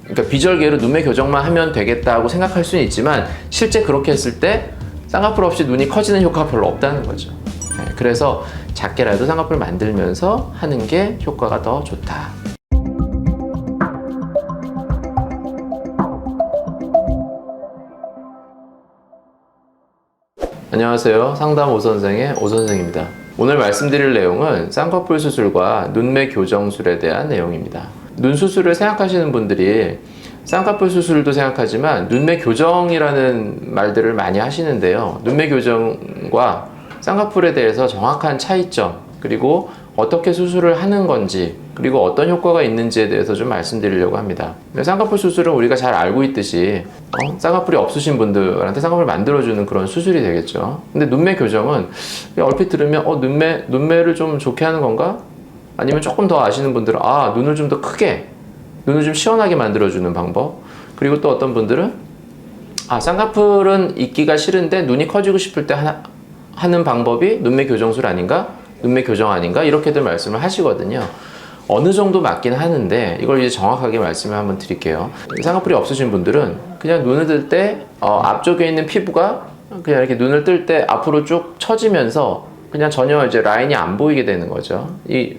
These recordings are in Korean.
그러니까 비절개로 눈매 교정만 하면 되겠다고 생각할 수는 있지만 실제 그렇게 했을 때 쌍꺼풀 없이 눈이 커지는 효과가 별로 없다는 거죠. 그래서 작게라도 쌍꺼풀 만들면서 하는 게 효과가 더 좋다. 안녕하세요. 상담 오선생의 오선생입니다. 오늘 말씀드릴 내용은 쌍꺼풀 수술과 눈매 교정술에 대한 내용입니다. 눈 수술을 생각하시는 분들이 쌍꺼풀 수술도 생각하지만 눈매 교정이라는 말들을 많이 하시는데요. 눈매 교정과 쌍꺼풀에 대해서 정확한 차이점, 그리고 어떻게 수술을 하는 건지, 그리고 어떤 효과가 있는지에 대해서 좀 말씀드리려고 합니다. 쌍꺼풀 수술은 우리가 잘 알고 있듯이 쌍꺼풀이 없으신 분들한테 쌍꺼풀을 만들어주는 그런 수술이 되겠죠. 근데 눈매 교정은 얼핏 들으면 눈매를 좀 좋게 하는 건가? 아니면 조금 더 아시는 분들은 눈을 좀 더 크게, 눈을 좀 시원하게 만들어주는 방법. 그리고 또 어떤 분들은 쌍꺼풀은 있기가 싫은데 눈이 커지고 싶을 때 하는 방법이 눈매 교정술 아닌가? 눈매 교정 아닌가? 이렇게들 말씀을 하시거든요. 어느 정도 맞긴 하는데 이걸 이제 정확하게 말씀을 한번 드릴게요. 쌍꺼풀이 없으신 분들은 그냥 눈을 뜰 때 앞쪽에 있는 피부가 그냥 이렇게 눈을 뜰 때 앞으로 쭉 처지면서 그냥 전혀 이제 라인이 안 보이게 되는 거죠.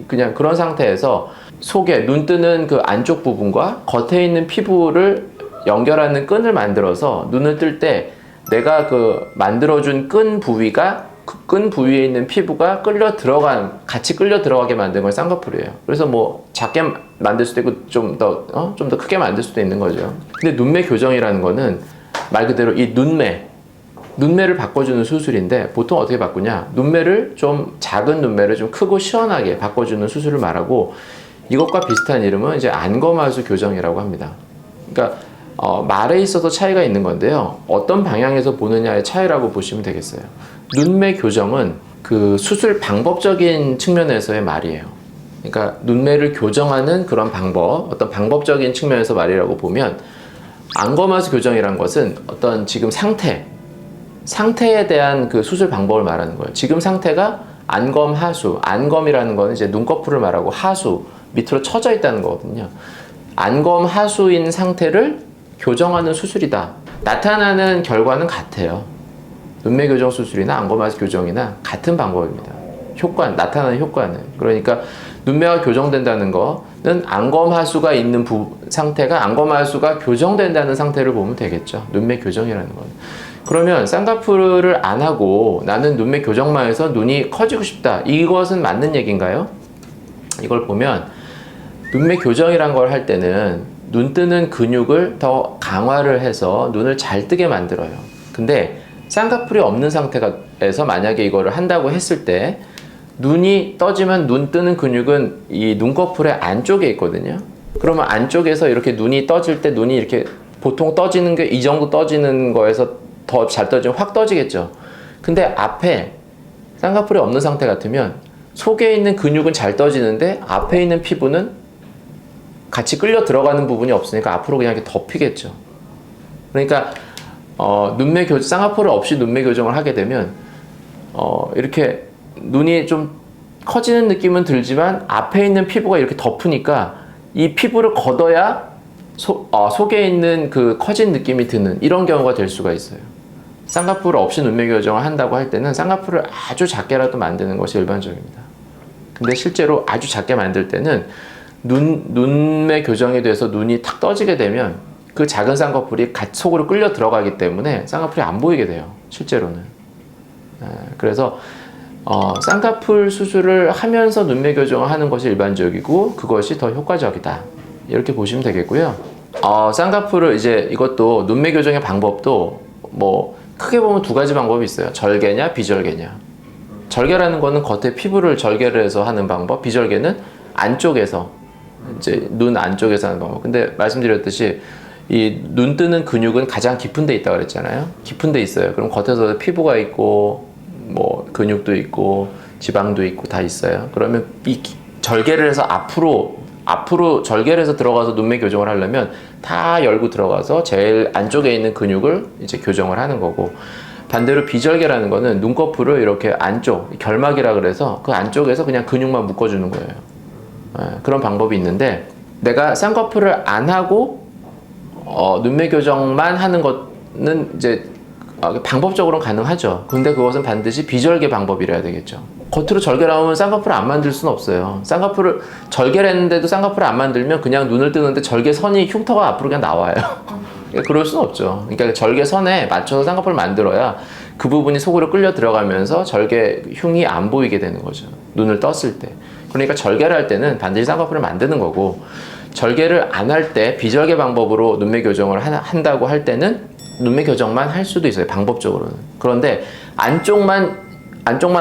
그냥 그런 상태에서 속에 눈 뜨는 그 안쪽 부분과 겉에 있는 피부를 연결하는 끈을 만들어서 눈을 뜰 때 내가 그 만들어준 끈 부위가 그 끈 부위에 있는 피부가 같이 끌려 들어가게 만든 걸 쌍꺼풀이에요. 그래서 뭐 작게 만들 수도 있고 좀 더 크게 만들 수도 있는 거죠. 근데 눈매 교정이라는 거는 말 그대로 이 눈매를 바꿔주는 수술인데 보통 어떻게 바꾸냐? 작은 눈매를 좀 크고 시원하게 바꿔주는 수술을 말하고 이것과 비슷한 이름은 이제 안검하수 교정이라고 합니다. 그러니까 말에 있어서 차이가 있는 건데요. 어떤 방향에서 보느냐의 차이라고 보시면 되겠어요. 눈매 교정은 그 수술 방법적인 측면에서의 말이에요. 그러니까 눈매를 교정하는 그런 방법, 어떤 방법적인 측면에서 말이라고 보면 안검하수 교정이란 것은 어떤 지금 상태에 대한 그 수술 방법을 말하는 거예요. 지금 상태가 안검하수, 안검이라는 거는 이제 눈꺼풀을 말하고 하수, 밑으로 처져 있다는 거거든요. 안검하수인 상태를 교정하는 수술이다. 나타나는 결과는 같아요. 눈매 교정 수술이나 안검하수 교정이나 같은 방법입니다. 나타나는 효과는. 그러니까 눈매가 교정된다는 거는 안검하수가 있는 상태가 안검하수가 교정된다는 상태를 보면 되겠죠. 눈매 교정이라는 거는. 그러면 쌍꺼풀을 안 하고 나는 눈매 교정만 해서 눈이 커지고 싶다. 이것은 맞는 얘기인가요? 이걸 보면 눈매 교정이란 걸 할 때는 눈 뜨는 근육을 더 강화를 해서 눈을 잘 뜨게 만들어요. 근데 쌍꺼풀이 없는 상태에서 만약에 이거를 한다고 했을 때 눈이 떠지면 눈 뜨는 근육은 이 눈꺼풀의 안쪽에 있거든요. 그러면 안쪽에서 이렇게 눈이 떠질 때 눈이 이렇게 보통 떠지는 게 이 정도 떠지는 거에서 더 잘 떠지면 확 떠지겠죠. 근데 앞에 쌍꺼풀이 없는 상태 같으면 속에 있는 근육은 잘 떠지는데 앞에 있는 피부는 같이 끌려 들어가는 부분이 없으니까 앞으로 그냥 이렇게 덮이겠죠. 그러니까 쌍꺼풀 없이 눈매 교정을 하게 되면 이렇게 눈이 좀 커지는 느낌은 들지만 앞에 있는 피부가 이렇게 덮으니까 이 피부를 걷어야 속에 있는 그 커진 느낌이 드는 이런 경우가 될 수가 있어요. 쌍꺼풀 없이 눈매 교정을 한다고 할 때는 쌍꺼풀을 아주 작게라도 만드는 것이 일반적입니다. 근데 실제로 아주 작게 만들 때는 눈매 교정이 돼서 눈이 탁 떠지게 되면 그 작은 쌍꺼풀이 속으로 끌려 들어가기 때문에 쌍꺼풀이 안 보이게 돼요. 실제로는. 그래서 쌍꺼풀 수술을 하면서 눈매 교정을 하는 것이 일반적이고 그것이 더 효과적이다. 이렇게 보시면 되겠고요. 쌍꺼풀을 이것도 눈매 교정의 방법도 뭐 크게 보면 두 가지 방법이 있어요. 절개냐 비절개냐. 절개라는 거는 겉에 피부를 절개를 해서 하는 방법, 비절개는 안쪽에서 눈 안쪽에서 하는 방법. 근데 말씀드렸듯이 이 눈 뜨는 근육은 가장 깊은 데 있다고 그랬잖아요. 깊은 데 있어요. 그럼 겉에서 피부가 있고 뭐 근육도 있고 지방도 있고 다 있어요. 그러면 이 절개를 해서 앞으로 절개를 해서 들어가서 눈매 교정을 하려면 다 열고 들어가서 제일 안쪽에 있는 근육을 이제 교정을 하는 거고, 반대로 비절개라는 거는 눈꺼풀을 이렇게 안쪽, 결막이라 그래서 그 안쪽에서 그냥 근육만 묶어주는 거예요. 그런 방법이 있는데 내가 쌍꺼풀을 안 하고 눈매 교정만 하는 거는 이제 방법적으로는 가능하죠. 근데 그것은 반드시 비절개 방법이라야 되겠죠. 겉으로 절개를 하면 쌍꺼풀을 안 만들 수는 없어요. 쌍꺼풀을 절개를 했는데도 쌍꺼풀을 안 만들면 그냥 눈을 뜨는데 절개선이 흉터가 앞으로 그냥 나와요. 그러니까 그럴 수는 없죠. 그러니까 절개선에 맞춰서 쌍꺼풀을 만들어야 그 부분이 속으로 끌려 들어가면서 절개 흉이 안 보이게 되는 거죠. 눈을 떴을 때. 그러니까 절개를 할 때는 반드시 쌍꺼풀을 만드는 거고, 절개를 안 할 때 비절개 방법으로 눈매 교정을 한다고 할 때는 눈매 교정만 할 수도 있어요, 방법적으로는. 그런데 안쪽만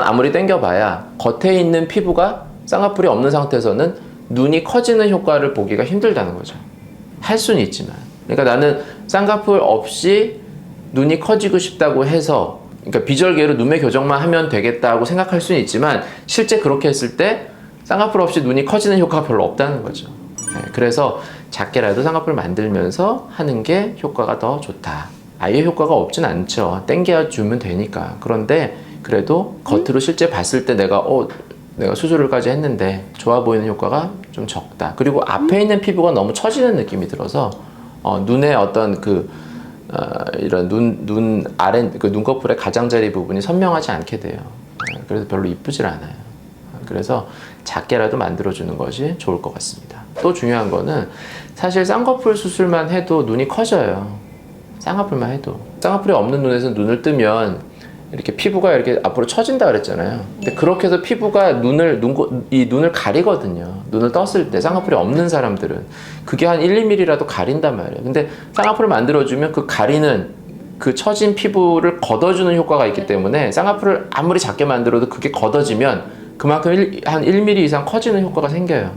아무리 당겨봐야 겉에 있는 피부가 쌍꺼풀이 없는 상태에서는 눈이 커지는 효과를 보기가 힘들다는 거죠. 할 수는 있지만. 그러니까 나는 쌍꺼풀 없이 눈이 커지고 싶다고 해서, 그러니까 비절개로 눈매 교정만 하면 되겠다고 생각할 수는 있지만, 실제 그렇게 했을 때 쌍꺼풀 없이 눈이 커지는 효과가 별로 없다는 거죠. 그래서 작게라도 쌍꺼풀을 만들면서 하는 게 효과가 더 좋다. 아예 효과가 없진 않죠. 당겨주면 되니까. 그런데 그래도 겉으로 실제 봤을 때 내가 수술을까지 했는데 좋아 보이는 효과가 좀 적다. 그리고 앞에 있는 피부가 너무 처지는 느낌이 들어서 눈의 어떤 이런 눈 아래 눈꺼풀의 가장자리 부분이 선명하지 않게 돼요. 그래서 별로 이쁘질 않아요. 그래서 작게라도 만들어주는 것이 좋을 것 같습니다. 또 중요한 거는 사실 쌍꺼풀 수술만 해도 눈이 커져요. 쌍꺼풀만 해도. 쌍꺼풀이 없는 눈에서 눈을 뜨면 이렇게 피부가 이렇게 앞으로 처진다 그랬잖아요. 근데 그렇게 해서 피부가 눈을 가리거든요. 눈을 떴을 때 쌍꺼풀이 없는 사람들은 그게 한 1, 2mm라도 가린단 말이에요. 근데 쌍꺼풀을 만들어주면 그 가리는 그 처진 피부를 걷어주는 효과가 있기 때문에 쌍꺼풀을 아무리 작게 만들어도 그게 걷어지면 그만큼 한 1mm 이상 커지는 효과가 생겨요.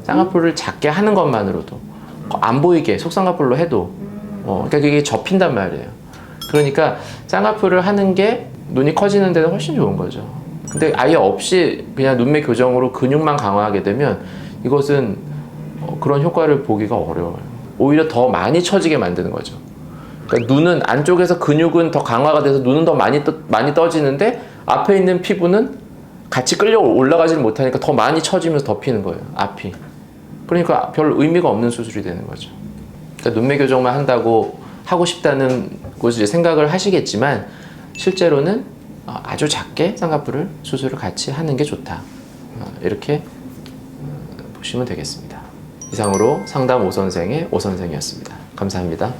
쌍꺼풀을 작게 하는 것만으로도. 안 보이게 속쌍꺼풀로 해도. 그러니까 그게 접힌단 말이에요. 그러니까 쌍꺼풀을 하는 게 눈이 커지는 데는 훨씬 좋은 거죠. 근데 아예 없이 그냥 눈매 교정으로 근육만 강화하게 되면 이것은 그런 효과를 보기가 어려워요. 오히려 더 많이 처지게 만드는 거죠. 그러니까 눈은 안쪽에서 근육은 더 강화가 돼서 눈은 더 많이 떠지는데 앞에 있는 피부는 같이 끌려 올라가지를 못하니까 더 많이 처지면서 덮이는 거예요, 앞이. 그러니까 별 의미가 없는 수술이 되는 거죠. 그러니까 눈매 교정만 한다고 하고 싶다는 것을 생각을 하시겠지만, 실제로는 아주 작게 쌍꺼풀을 수술을 같이 하는 게 좋다. 이렇게 보시면 되겠습니다. 이상으로 상담 오선생의 오선생이었습니다. 감사합니다.